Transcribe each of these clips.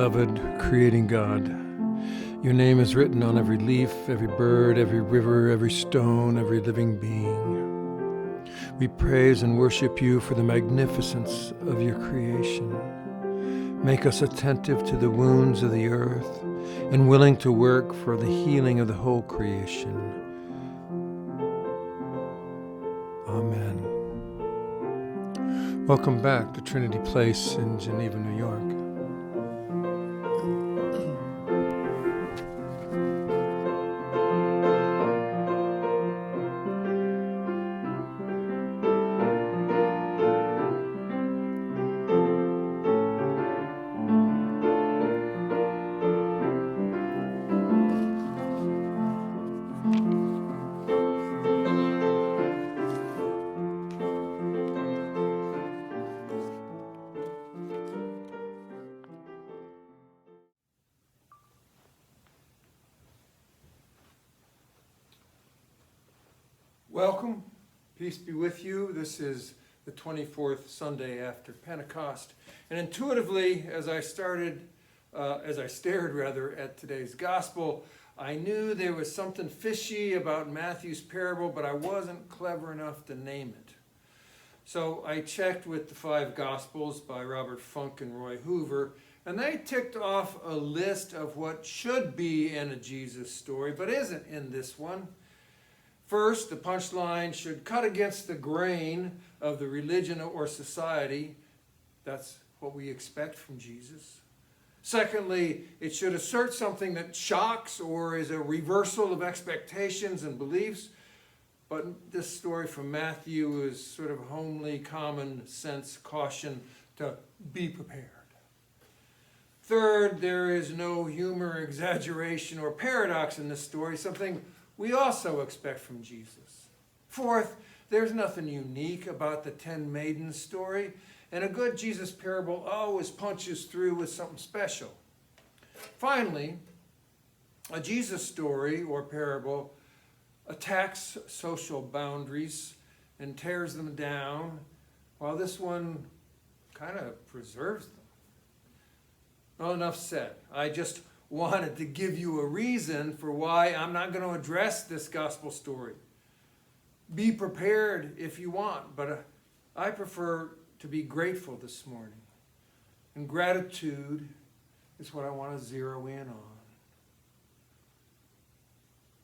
beloved, creating God. Your name is written on every leaf, every bird, every river, every stone, every living being. We praise and worship you for the magnificence of your creation. Make us attentive to the wounds of the earth and willing to work for the healing of the whole creation. Amen. Welcome back to Trinity Place in Geneva, New York. Welcome. Peace be with you. This is the 24th Sunday after Pentecost. And intuitively, as I stared at today's gospel, I knew there was something fishy about Matthew's parable, but I wasn't clever enough to name it. So I checked with the 5 Gospels by Robert Funk and Roy Hoover, and they ticked off a list of what should be in a Jesus story, but isn't in this one. First, the punchline should cut against the grain of the religion or society. That's what we expect from Jesus. Secondly, it should assert something that shocks or is a reversal of expectations and beliefs. But this story from Matthew is sort of homely, common sense caution to be prepared. Third, there is no humor, exaggeration, or paradox in this story, something we also expect from Jesus. Fourth, there's nothing unique about the 10 maidens story, and a good Jesus parable always punches through with something special. Finally, a Jesus story or parable attacks social boundaries and tears them down, while this one kind of preserves them. Well, enough said. I just wanted to give you a reason for why I'm not going to address this gospel story. Be prepared if you want, but I prefer to be grateful this morning. And gratitude is what I want to zero in on.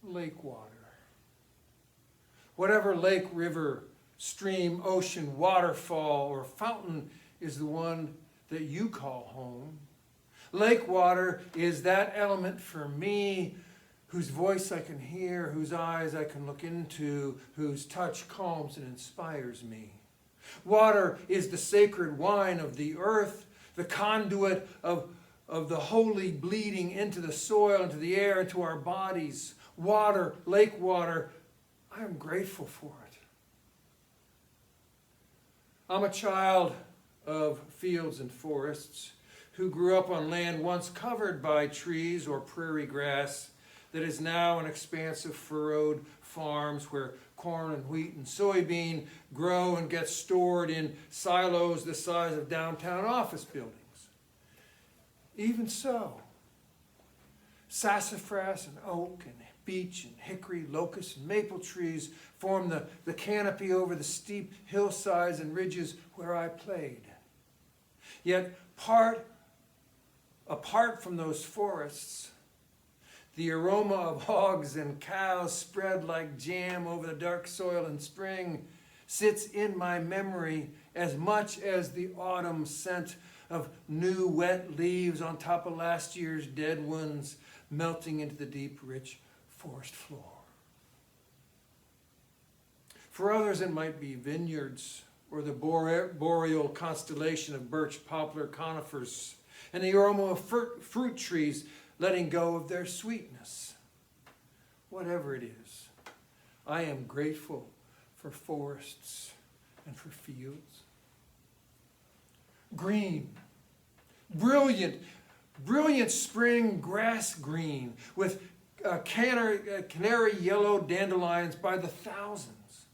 Lake water. Whatever lake, river, stream, ocean, waterfall, or fountain is the one that you call home. Lake water is that element for me whose voice I can hear, whose eyes I can look into, whose touch calms and inspires me. Water is the sacred wine of the earth, the conduit of the holy bleeding into the soil, into the air, into our bodies. Water, lake water, I am grateful for it. I'm a child of fields and forests who grew up on land once covered by trees or prairie grass that is now an expanse of furrowed farms where corn and wheat and soybean grow and get stored in silos the size of downtown office buildings. Even so, sassafras and oak and beech and hickory, locust and maple trees form the canopy over the steep hillsides and ridges where I played. Yet apart from those forests, the aroma of hogs and cows spread like jam over the dark soil in spring sits in my memory as much as the autumn scent of new wet leaves on top of last year's dead ones melting into the deep, rich forest floor. For others, it might be vineyards or the boreal constellation of birch, poplar, conifers, and the aroma of fruit trees letting go of their sweetness. Whatever it is, I am grateful for forests and for fields. Green, brilliant spring grass green with canary yellow dandelions by the thousands.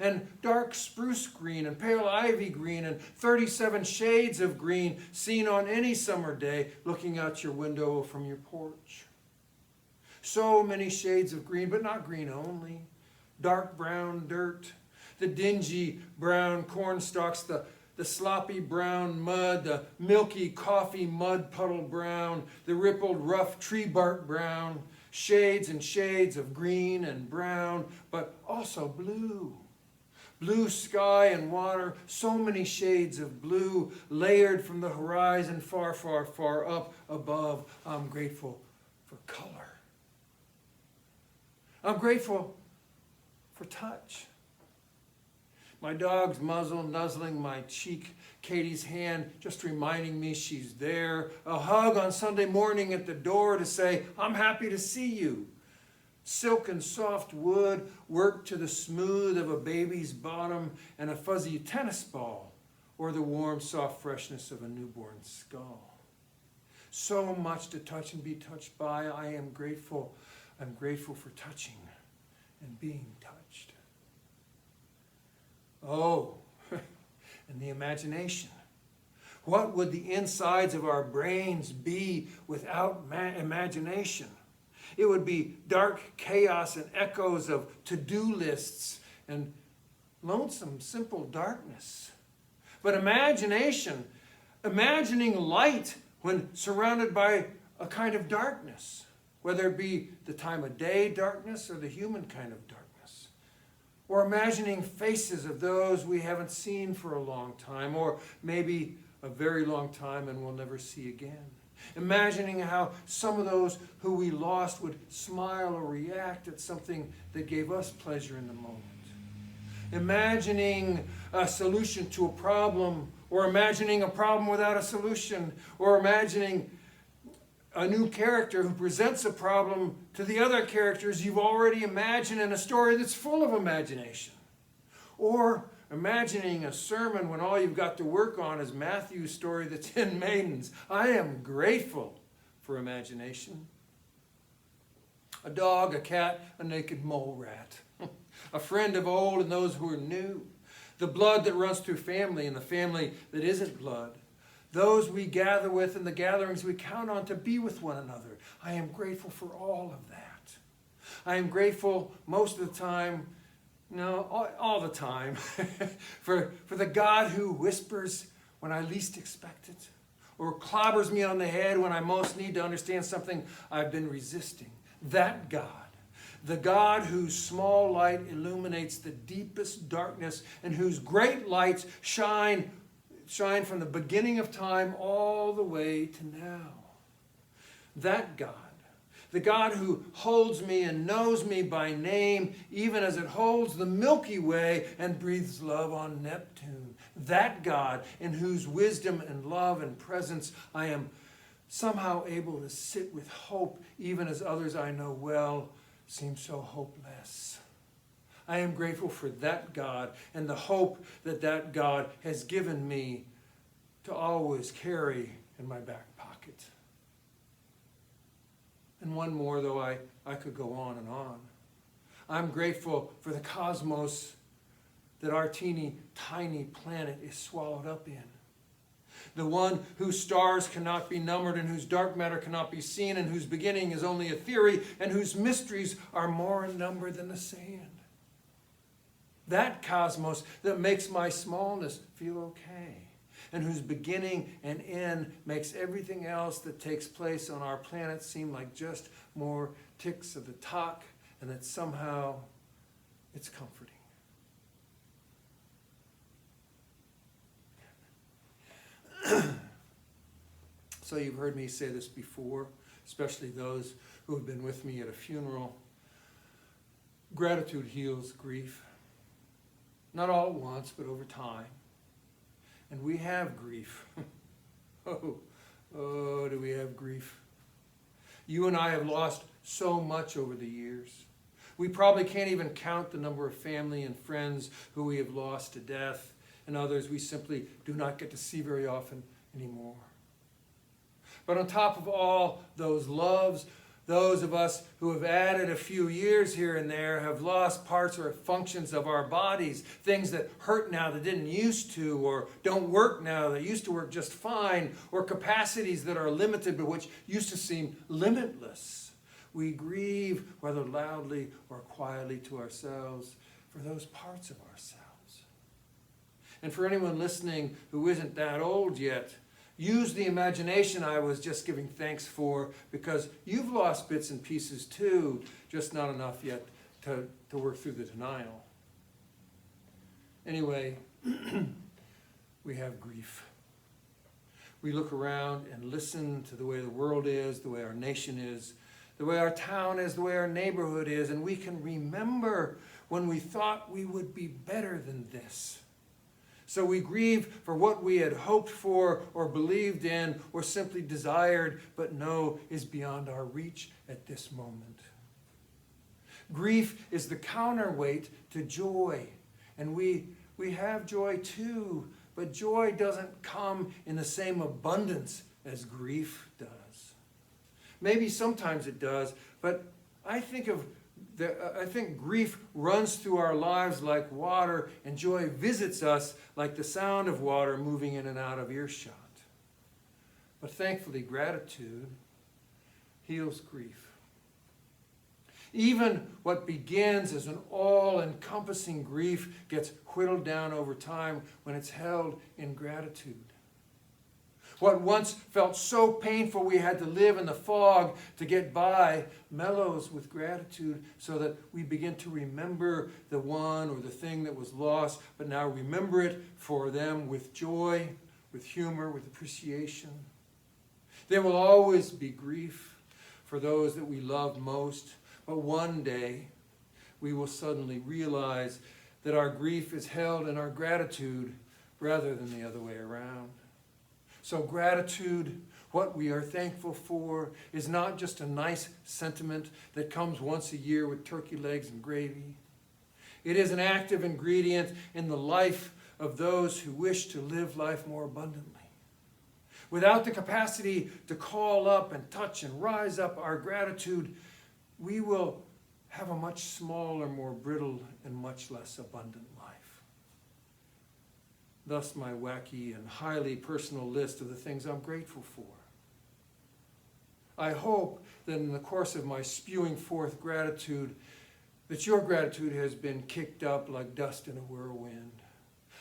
and dark spruce green and pale ivy green and 37 shades of green seen on any summer day looking out your window from your porch. So many shades of green, but not green only. Dark brown dirt, the dingy brown corn stalks, the sloppy brown mud, the milky coffee mud puddle brown, the rippled rough tree bark brown, shades and shades of green and brown, but also blue. Blue sky and water, so many shades of blue layered from the horizon far, far, far up above. I'm grateful for color. I'm grateful for touch. My dog's muzzle nuzzling my cheek, Katie's hand just reminding me she's there, a hug on Sunday morning at the door to say, I'm happy to see you. Silk and soft wood worked to the smooth of a baby's bottom and a fuzzy tennis ball, or the warm, soft freshness of a newborn skull. So much to touch and be touched by. I am grateful. I'm grateful for touching and being touched. Oh, and the imagination. What would the insides of our brains be without imagination? It would be dark chaos and echoes of to-do lists and lonesome, simple darkness. But imagination, imagining light when surrounded by a kind of darkness, whether it be the time of day darkness or the human kind of darkness. Or imagining faces of those we haven't seen for a long time, or maybe a very long time and we'll never see again. Imagining how some of those who we lost would smile or react at something that gave us pleasure in the moment. Imagining a solution to a problem, or imagining a problem without a solution, or imagining a new character who presents a problem to the other characters you've already imagined in a story that's full of imagination. Or imagining a sermon when all you've got to work on is Matthew's story, the 10 maidens. I am grateful for imagination. A dog, a cat, a naked mole rat. A friend of old and those who are new. The blood that runs through family and the family that isn't blood. Those we gather with and the gatherings we count on to be with one another. I am grateful for all of that. I am grateful most of the time, all the time, for the God who whispers when I least expect it, or clobbers me on the head when I most need to understand something I've been resisting. That God, the God whose small light illuminates the deepest darkness and whose great lights shine from the beginning of time all the way to now. That God, the God who holds me and knows me by name, even as it holds the Milky Way and breathes love on Neptune. That God in whose wisdom and love and presence I am somehow able to sit with hope, even as others I know well seem so hopeless. I am grateful for that God and the hope that that God has given me to always carry in my back pocket. And one more, though I could go on and on. I'm grateful for the cosmos that our teeny tiny planet is swallowed up in. The one whose stars cannot be numbered and whose dark matter cannot be seen and whose beginning is only a theory and whose mysteries are more in number than the sand. That cosmos that makes my smallness feel okay, and whose beginning and end makes everything else that takes place on our planet seem like just more ticks of the clock, and that somehow it's comforting. So you've heard me say this before, especially those who have been with me at a funeral. Gratitude heals grief. Not all at once, but over time. And we have grief. Oh, do we have grief? You and I have lost so much over the years. We probably can't even count the number of family and friends who we have lost to death, and others we simply do not get to see very often anymore. But on top of all those loves, Those of us who have added a few years here and there have lost parts or functions of our bodies, things that hurt now that didn't used to, or don't work now that used to work just fine, or capacities that are limited but which used to seem limitless. We grieve, whether loudly or quietly to ourselves, for those parts of ourselves. And for anyone listening who isn't that old yet, use the imagination I was just giving thanks for, because you've lost bits and pieces too, just not enough yet to work through the denial. Anyway, we have grief. We look around and listen to the way the world is, the way our nation is, the way our town is, the way our neighborhood is, and we can remember when we thought we would be better than this. So we grieve for what we had hoped for or believed in or simply desired, but know is beyond our reach at this moment. Grief is the counterweight to joy, and we have joy too, but joy doesn't come in the same abundance as grief does. Maybe sometimes it does, but I think grief runs through our lives like water, and joy visits us like the sound of water moving in and out of earshot. But thankfully, gratitude heals grief. Even what begins as an all-encompassing grief gets whittled down over time when it's held in gratitude. What once felt so painful we had to live in the fog to get by mellows with gratitude, so that we begin to remember the one or the thing that was lost, but now remember it for them with joy, with humor, with appreciation. There will always be grief for those that we love most, but one day we will suddenly realize that our grief is held in our gratitude rather than the other way around. So gratitude, what we are thankful for, is not just a nice sentiment that comes once a year with turkey legs and gravy. It is an active ingredient in the life of those who wish to live life more abundantly. Without the capacity to call up and touch and rise up our gratitude, we will have a much smaller, more brittle, and much less abundant life. Thus my wacky and highly personal list of the things I'm grateful for. I hope that in the course of my spewing forth gratitude, that your gratitude has been kicked up like dust in a whirlwind.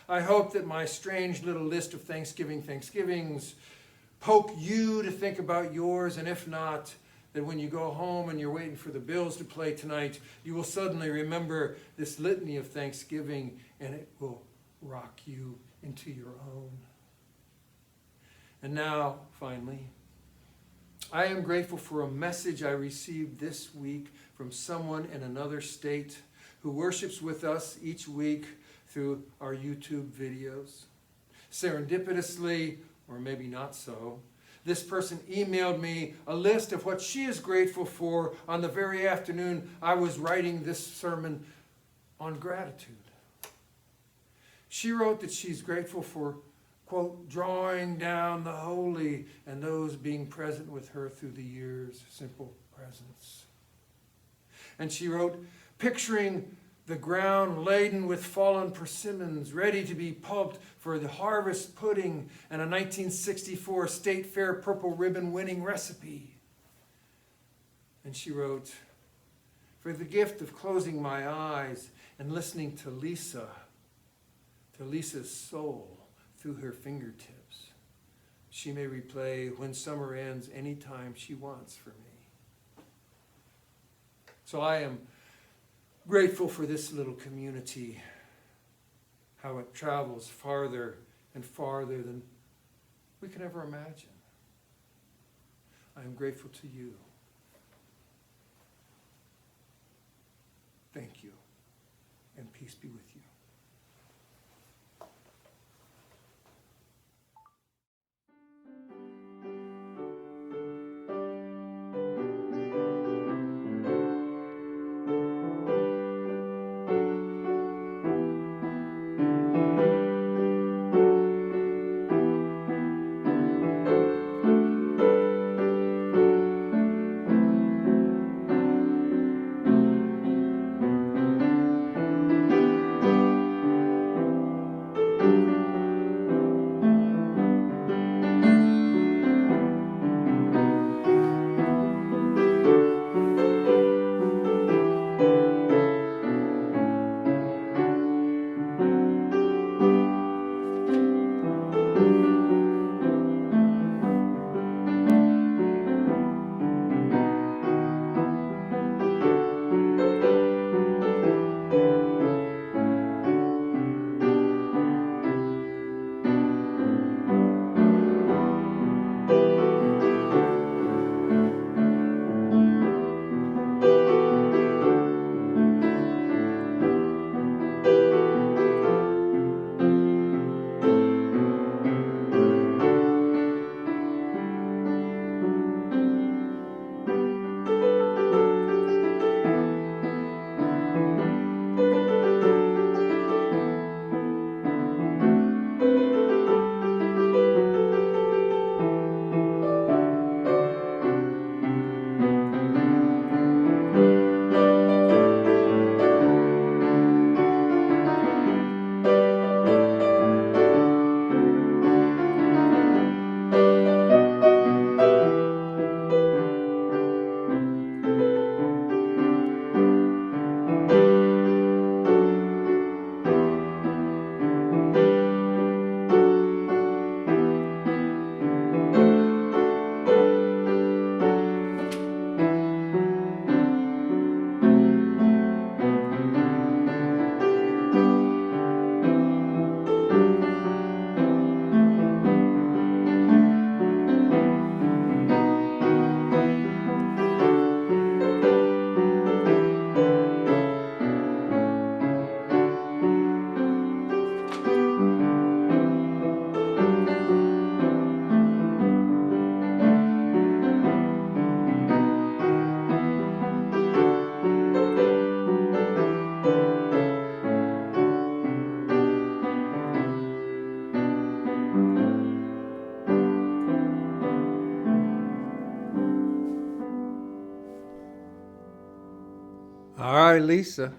I hope that my strange little list of Thanksgivings poke you to think about yours, and if not, that when you go home and you're waiting for the Bills to play tonight, you will suddenly remember this litany of Thanksgiving, and it will rock you into your own. And now, finally, I am grateful for a message I received this week from someone in another state who worships with us each week through our YouTube videos. Serendipitously, or maybe not so, this person emailed me a list of what she is grateful for on the very afternoon I was writing this sermon on gratitude. She wrote that she's grateful for, quote, drawing down the holy and those being present with her through the years, simple presence. And she wrote, picturing the ground laden with fallen persimmons, ready to be pulped for the harvest pudding and a 1964 State Fair purple ribbon winning recipe. And she wrote, for the gift of closing my eyes and listening to Lisa's soul through her fingertips. She may replay When Summer Ends anytime she wants for me. So I am grateful for this little community, how it travels farther and farther than we can ever imagine. I am grateful to you. Thank you, and peace be with you. All right, Lisa.